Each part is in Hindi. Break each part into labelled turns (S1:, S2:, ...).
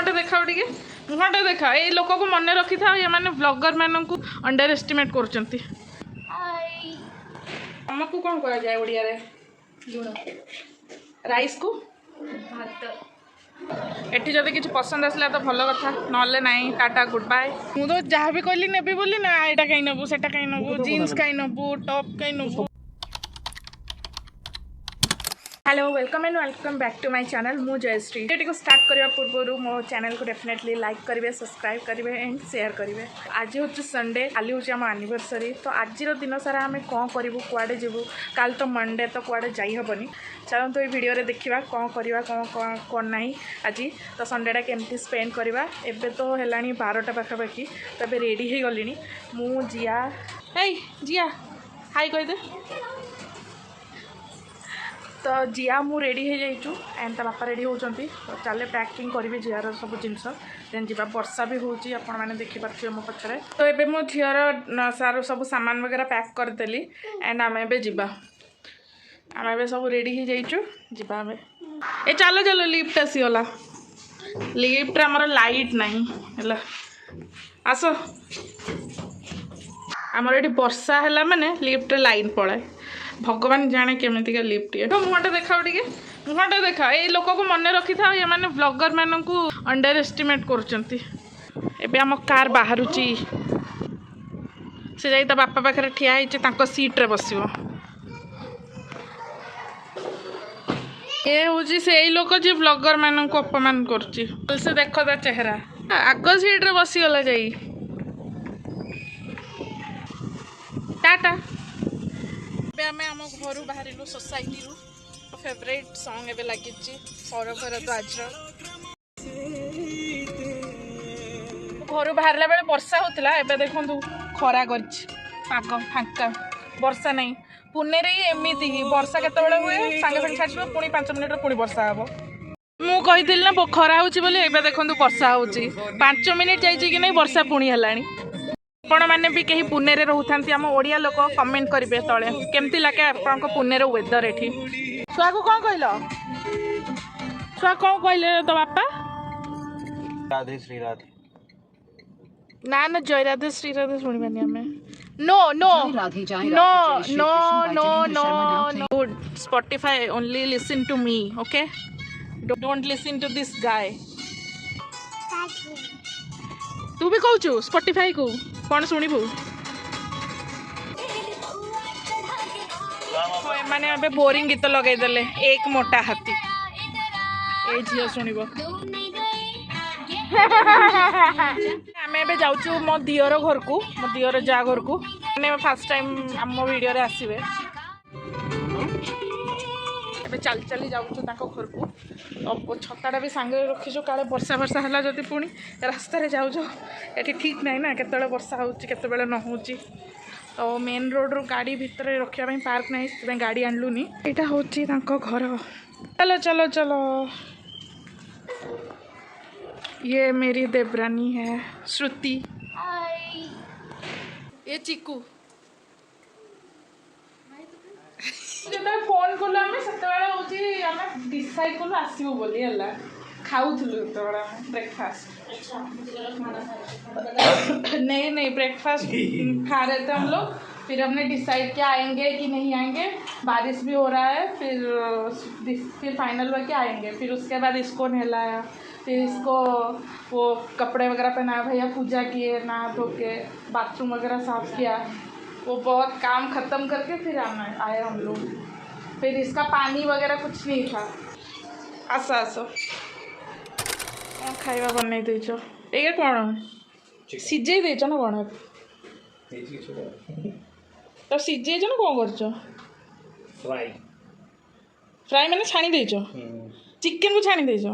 S1: मुहटा देखा टे मुहटा देखा ये लोक को मन रखी था ये मैंने ब्लॉगर मानक अंडर एस्टिमेट करमको कौन कह जाए ओडिया रे लुण राइस को भात एटी जब किसी पसंद आसला तो भल कथा ना टाटा गुड बाय मु तो जहाँ भी कहली नेबी बोली ना यहाँ कहीं नबू से कहीं नबू जीन्स कहीं नबू टॉप कहीं नबू। Hello welcome and welcome back to my channel मु जयश्री वीडियो को स्टार्ट करने पूर्व मो चैनल को डेफिनेटली लाइक करेंगे सब्सक्राइब करेंगे एंड शेयर करेंगे। आज हूँ संडे काली हूँ आम एनिवर्सरी तो आज दिन सारा आम कौन करूँ कुआड़े जीवु काल तो मंडे तो कुआड़े जाइहबनी चलते ये वीडियो रे देखा कौन करवा कौन कौन ना आज तो संडेटा केमती स्पेंड करवा एबे तो है 12टा पाखापाखि तो ये रेडी हो गली मु जिया जिया हाई कहदे तो जिया मु रेडी हो जाइचु एंड ता बापा रेडी होचंती तो चले पैकिंग करी झीर सब जिनस देन जी वर्षा भी होची आपण माने देखि पारछियो मो पछरे तो एबे मो झीर सारो सब सामान वगैरह पैक कर देली एंड आम एबे जिबा आम एबे सब रेडी हो जाइचु जिबा आमे ए चलो चलो लिफ्ट आसीगला लिफ्ट हमर लाइट नहीं हला आसो हमर एठी वर्षा हला माने लिफ्ट लाइन पड़े भगवान जाने केमितिका लिफ्ट ये तो मुहटा देखा टे मुहटा देखा ये लोक को मन रखी था ये मैंने ब्लॉगर मानक अंडर एस्टिमेट कर आम कार बाहर से जाई ता बापा पाखे ठिया होती सीट्रे बस ये हूँ से लोक जी ब्लॉगर मानक अपमान कर से देख ता चेहरा आग सीट्रे बसीगला जाई टाटा आम घर बाहर सोसाइटी फेवरेट सॉन्ग एवं लगी सौरभ भारद्वाज घर बाहर बेले वर्षा होता है देखो खरा कर पाग फांका वर्षा नहीं पुणे एमती ही वर्षा केतबेले हुए सांगे सांगे छाड़ पुणी 5 मिनिट पुणी वर्षा हम मु कही ना खरा हो देखो वर्षा हो 5 मिनिट जाइए कि नहीं वर्षा पुणी है आपण मैंने भी कहीं पुणे रे रोथांती आम ओडिया लोक कमेंट करेंगे तले केमती लगे आपन पुणे रे वेदर एठी छुआ को कौन कहल छुआ कौन कहले तो बापा
S2: राधे श्री राधे
S1: ना ना जय राधे श्री राधे सुनी बानी हमें no no no no no no no Spotify only listen to me okay don't listen to this guy तू भी कहू स्पॉटिफाई को कौन शुणबू मैंने अबे बोरिंग गीत लगेदेले एक मोटा हाथी ए झील शुणब आम ए जाऊँ मो दियर घर को मो दियर जा घर को मैंने फास्ट टाइम आम वीडियो रे आसवे चल चली जाऊँ घर को तो छताटा भी सांगे रखीचु काले वर्षा वर्षा है जदि पुणी रास्त जाऊँ ये ठीक ना ना केतबेले वर्षा होतबेले न हो तो मेन रोड रू गाड़ी भितर रखापी पार्क ना से गाड़ी आणलुनी यहाँ हूँ घर चलो चलो चलो ये मेरी देवरानी है श्रुति ये चिकू जब फोन कलु आम से डिसाइड कलु आसबू बोली है खाऊलु ब्रेकफास्ट नहीं नहीं ब्रेकफास्ट खा रहे थे हम लोग फिर हमने डिसाइड किया आएंगे कि नहीं आएंगे बारिश भी हो रहा है फिर फाइनल हुआ कि आएंगे फिर उसके बाद इसको नहलाया फिर इसको वो कपड़े वगैरह पहनाया भैया पूजा किए नहा धो के बाथरूम वगैरह साफ किया वो बहुत काम ख़त्म करके फिर आए हम लोग फिर इसका पानी वगैरह कुछ नहीं था आसो आसो खाଇବା बन देच ये कौन सीझे देच ना कौन तो सीझे ना कौन कर
S2: फ्राई
S1: फ्राई मैंने छाणी देच चिकेन को छाणी देच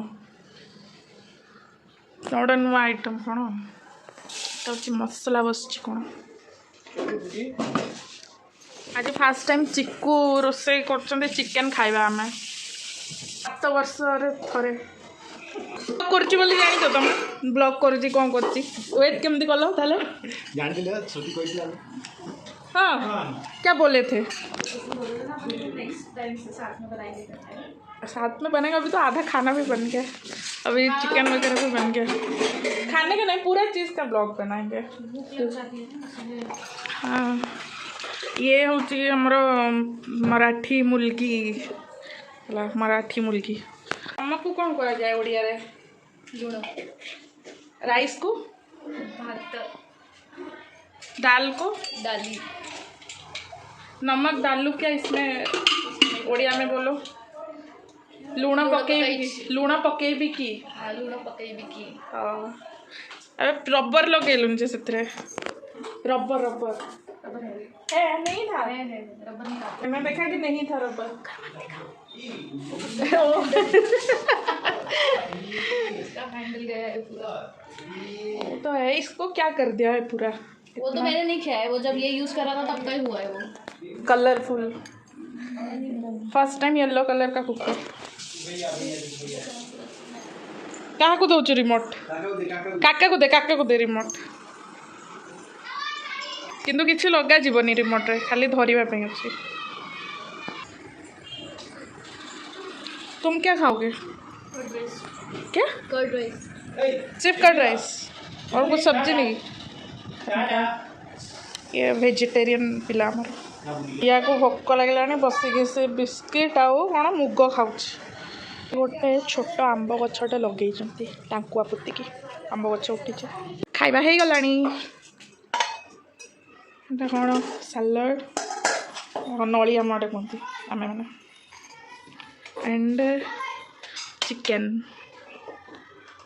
S1: गोटे नुआ आइटम कौन तो मसला बस कौन आज फास्ट टाइम चिकू रोसे कर चिकेन खाइबा आम 7 वर्ष थे कर जानी तो तुम ब्लॉग कर कौन कर वेट केमती कल हाँ क्या बोले थे? साथ में बनेगा। अभी तो आधा खाना भी बन गया, अभी चिकन वगैरह भी बन गया। खाने का नहीं, पूरा चीज़ का ब्लॉग बनाएंगे। हाँ ये हूँ हमर मराठी मुलगी ହେଲା मराठी मुलगी। ଆମକୁ କ'ଣ କରାଯାଏ ଓଡ଼ିଆରେ?
S3: लुण
S1: राइस को,
S3: भात
S1: दाल को,
S3: डाली
S1: नमक डालू क्या इसमें? ओडिया में बोलो। लूण पकेबी, लूण पकेबी कि?
S3: लुण पकेबी कि?
S1: अबे रबर लगेलुन जे सेतरे रबर रबर है नहीं था।
S3: रबर नहीं था।
S1: मैं देखा कि नहीं था रबर।
S3: इसका हैंडल गया है पूरा।
S1: तो है, इसको क्या कर दिया है पूरा?
S3: वो तो मैंने नहीं किया है, वो जब ये यूज करा था तब का ही हुआ है वो।
S1: Colourful first time yellow colour का कुकर। क्या को दो रिमोट? काका को दे रिमोट। किंतु किसी लगा जीवनी रिमोट रे, खाली धरिबा पे अछि। तुम क्या खाओगे?
S3: Curd rice.
S1: क्या?
S3: Curd rice.
S1: सिर्फ कर्ड राइस और कुछ सब्जी नहीं? ये वेजिटेरियन पिला हमर। या को भोक लगलानी बसिक से बिस्किट आउ कौन मुग खाऊँ। गोटे छोट आंब गछटे लगे टांकुआ पुतिकी आंब गछ उठी। खाइबा हो गलानी। कौन सालड नली आम आड़े कहते आम मैंने एंड चिकेन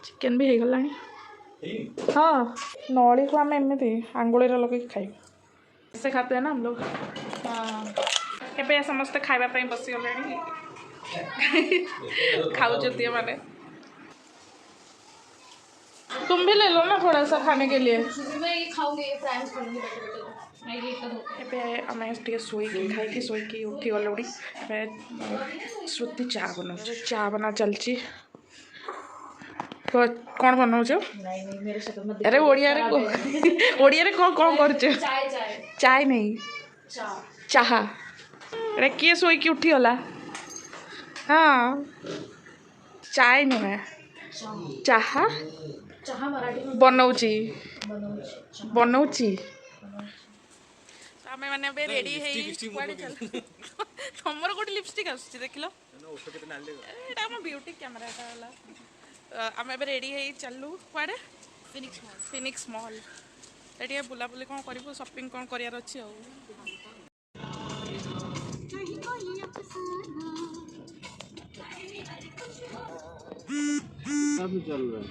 S1: चिकेन भी हो गलानी। हाँ नली को आम एमती आंगुली लगे खाइब से खाते हैं ना हम लोग। हाँ ए समस्ते खाइबा बसी गले खाऊँ माने। तुम भी ले लो ना थोड़ा सा खाने के लिए।
S3: मैं ये खाऊंगी, ये फ्राइज करूंगी मैं ये कर दूँ।
S1: ए आम टे शोक खाई शोक उठी गलुणी। श्रुति चा बना चा बना चलची। तो कौन बनाऊच?
S3: नहीं मेरे से तो मत।
S1: अरे ओडिया कौन कौन कर?
S3: चाय चाय
S1: चाय नहीं चाह। अरे किए शोक उठी गला? हाँ चाय नुहे चाह
S3: चाह मराठी में
S1: बनाऊची
S3: बनाऊँ।
S1: बनाऊची। आमे माने बे रेडी हेई कुआडे चल। तमर गोटे लिपस्टिक आछी देखिलो एटा हम ब्यूटी कैमरा का वाला। आमे बे रेडी हेई चललू कुआडे? फिनिक्स मॉल एटी बुला बुली कोन करिवो, शॉपिंग कोन करियार अछि आ।
S2: सब चल रहा है।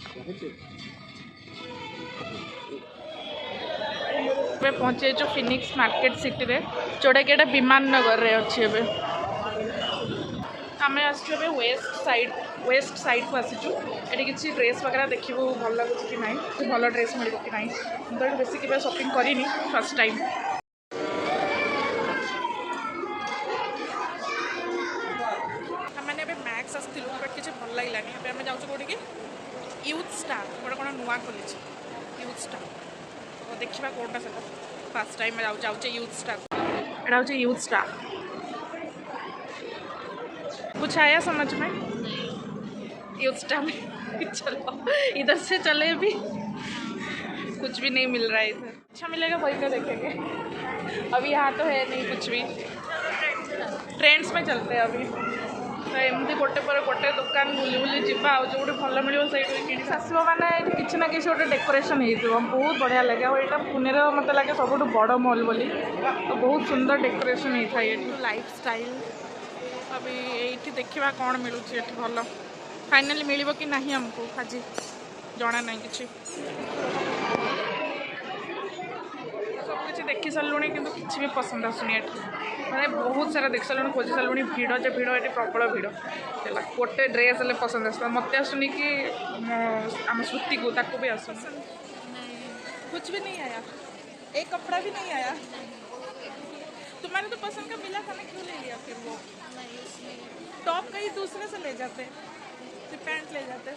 S1: पहुँचे जो फिनिक्स मार्केट सिटी रे, जोटा कि एटा विमान नगर रे अच्छी। एबे आम आसचु वेस्ट साइड को आसीचु। एटी किसी ड्रेस वगैरह देखिबो भल लगुच कि नहीं, भल ड्रेस मिल कि नहीं। तो ये बेसिक केबे शॉपिंग करिनी, फर्स्ट टाइम। मैंने मैक्स आसलु बट किसी भल लगलानी। आम जाऊँ कौटी कि यूथ स्टार गोटे कौन नुआ खोली यूथ स्टार। तो देखा कौटा से फर्स्ट टाइम जाऊँ यूथ स्टार। एटा हूँ यूथ स्टार। कुछ आया समझ में? यूथ स्टार में चलो इधर से चले भी कुछ भी नहीं मिल रहा है इधर। अच्छा मिलेगा वही का देखेंगे। अभी यहाँ तो है नहीं कुछ भी। ट्रेंड्स में चलते हैं अभी। तो एमती गोटे पर गोटे दुकान बुली बुली जीवा जो भल मिले से आसो मैंने किसी ना किसी गोटे डेकोरेशन हो बहुत बढ़िया लगे। और यहाँ पुणे मत लगे सब बड़ मॉल बोली, तो बहुत सुंदर डेकोरेशन होता है ये लाइफ स्टाइल। अभी ये देखा कौन मिलूँ ये भल फाइनाली मिल कि नहीं हमको आज जना ना कि सब किसी देखी सारूँ कि किसी भी पसंद आसुनी। मैंने बहुत सारा देख सारूँ, खोजी सारूँ। भिड़ जे भिड़ ये प्रबल भिड़ है। गोटे ड्रेस हेल्ले पसंद आस मत आसुनी कि आम श्रुति को ताको भी आस कुछ भी नहीं आया। एक कपड़ा भी नहीं आया। तुम्हारे तो पसंद का मिला था ना, क्यों ले लिया फिर? वो टॉप कहीं दूसरे से ले जाते, फिर पैंट ले जाते।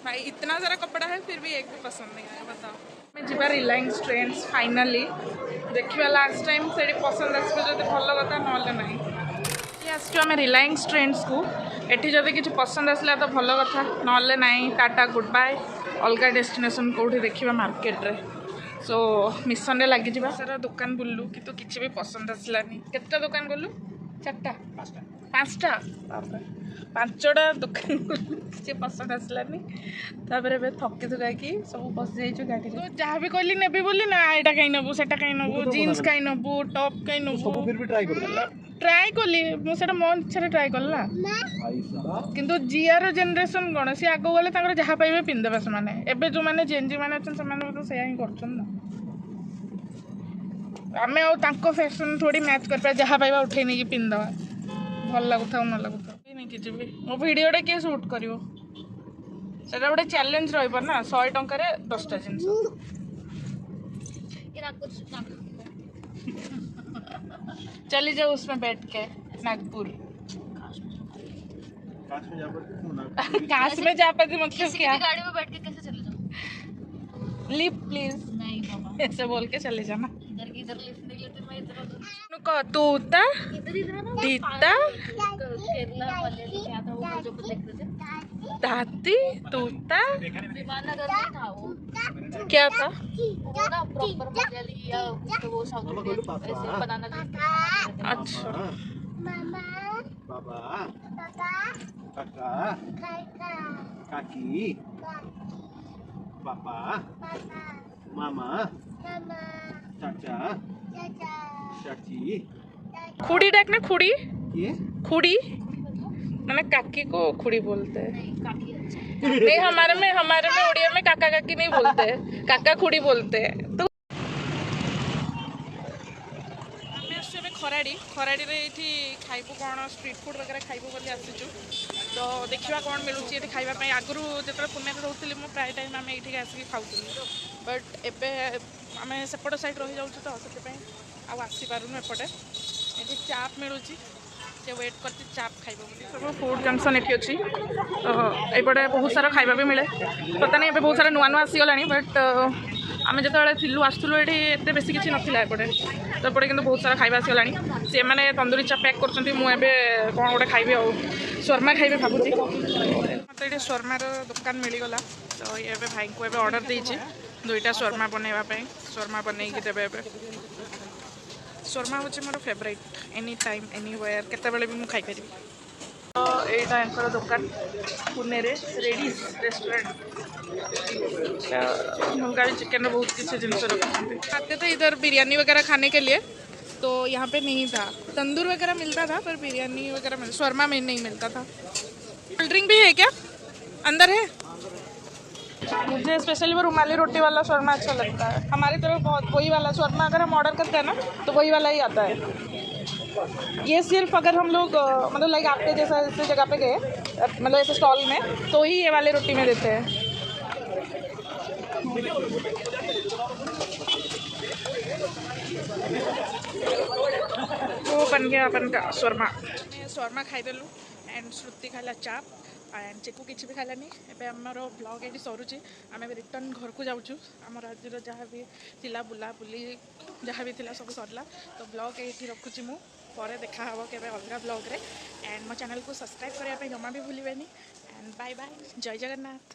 S1: भाई इतना सारा कपड़ा है फिर भी एक भी पसंद नहीं आया बताओ। मैं जीवा रिलायंस ट्रेंड्स फाइनाली देखिए लास्ट टाइम से पसंद आसो जो भल कथा ना आसो आम रिलायंस ट्रेंड्स को एटी जब किसी पसंद आसला तो भल कथा ना टाटा गुड बाय अलग डेस्टिनेशन कौटी देखा मार्केट रे सो मिशन लगी जा सारा दुकान बुलू कि किसी भी पसंद आसलानी केतटा दुकान गलु 4टा 5टा 5टा दुकान किसी पसंद आसलानी तापर ए थकी थुकी सब बस जाइए गाड़ी तो जहाँ भी कहली नेबी बोली ना यहाँ कहीं नबू से कहीं नबू जीन्स कहीं नबू टॉप कहीं नबू
S2: फिर भी ट्राई कर
S1: ट्राए कली मुझे मो इच्छा ट्राए कल ना किंतु जियार जेनरेशन कौन सी आग गले जहाँ पाइबे पिंधे से जो मैंने जेनजी मैंने तो सही ही कर आम फैशन थोड़ी मैच कर जहाँ पाइबा उठे नहीं पिंधवा भल लगुता न लगुता नहीं कि मो भिडियोटे किए सुट कर गोटे चैलेंज रहा 100 टंकार 10टा जिन चली जाओ उसमें बैठ के नागपुर काश में जा पाती मतलब क्या
S3: गाड़ी में बैठ के कैसे चले जाऊँ?
S1: लिफ्ट प्लीज
S3: नहीं बाबा
S1: ऐसे बोल के चले जाना
S3: इधर लिफ्ट नहीं लेते मैं इधर
S1: तूता
S3: इधर ना
S1: दीता
S3: केरला वाले क्या था वो जो देख रहे थे
S1: दाती तूता
S3: विमाननगर में था वो
S1: क्या था
S3: वो ना प्रॉपर मलयाली या उसको वो साउथ इंडियन ऐसे बनाना था।
S1: अच्छा
S2: बाबा काका काकी पापा मामा चाचा चाची
S1: खुड़ी डाकना खुड़ी
S2: ये
S1: खुड़ी मैंने काकी को खुड़ी बोलते हैं
S3: नहीं काफी अच्छा
S1: नहीं हमारे में उड़िया में काका काकी नहीं बोलते हैं काका खुड़ी बोलते हैं तो खराड़ी खराड़ी ये खाइबू कौन स्ट्रीट फूड वगैरह खाइबू बोली आसीचु तो देखा कौन मिलूँ ये खाइबा आगु जो पुणे रोली मुझे प्राय टाइम आम ये आसिक खाऊँ बट एवं आम सेपट साइड रही जाऊँ तो से आसीपारूँ एपटे ये चाप मिलूँ से वेट करती चाप खाइब सब फूड जंक्शन ये अच्छी ये बहुत सारा खाइबा भी मिले पता नहीं बहुत सारा नुआ नुआ आसीगला बट आम जो थिलु आसलु ये बेसी किसी नाला एपटे तो एपटे कि बहुत सारा खाइबा आसीगला सी मैंने तंदूरी चाप पैक कर मुझे कौन गोटे खाइबी आ शर्मा खाइबे भावुची मत ये शर्मार दुकान मिलगला तो ये भाई को एवं ऑर्डर देती 2टा शर्मा बनवाई शर्मा बनईकि देवे शर्मा हूँ मोर फेवरेट एनी टाइम एनीवेयर केतबेले भी मुझे खाईपारि तो यहाँ दुकान पुणे रे रेडीज रेस्टोरेंट मुर्गा चिकन बहुत किसी जिन रखते खाते थे इधर बिरयानी वगैरह खाने के लिए तो यहाँ पे नहीं था तंदूर वगैरह मिलता था पर बिरयानी वगैरह शर्मा में नहीं मिलता था। कोल्ड ड्रिंक भी है क्या अंदर है? मुझे स्पेशली वो रुमाली रोटी वाला शर्मा अच्छा लगता है हमारी तरफ बहुत वही वाला शर्मा अगर हम ऑर्डर करते हैं ना तो वही वाला ही आता है। ये सिर्फ अगर हम लोग मतलब लाइक आपके जैसा ऐसे जगह पे गए मतलब ऐसे स्टॉल में तो ही ये वाले रोटी में देते हैं। वो बन गया अपन का शर्मा खाई देलु एंड श्रुति खाला चाप एंड चेकू किसी भी खालानी एवं आमर ब्लॉग ये सरुची आम रिटर्न घर को जाऊँ आम आज जहाँ भी थिला बुला बुली जहाँ भी थिला सब सरला तो ब्लॉग ये रखुची मु पर देखा हम के अलग ब्लॉग रे एंड मो चैनल को सब्सक्राइब करने जमा भी भूलें एंड बाय बाय जय जगन्नाथ।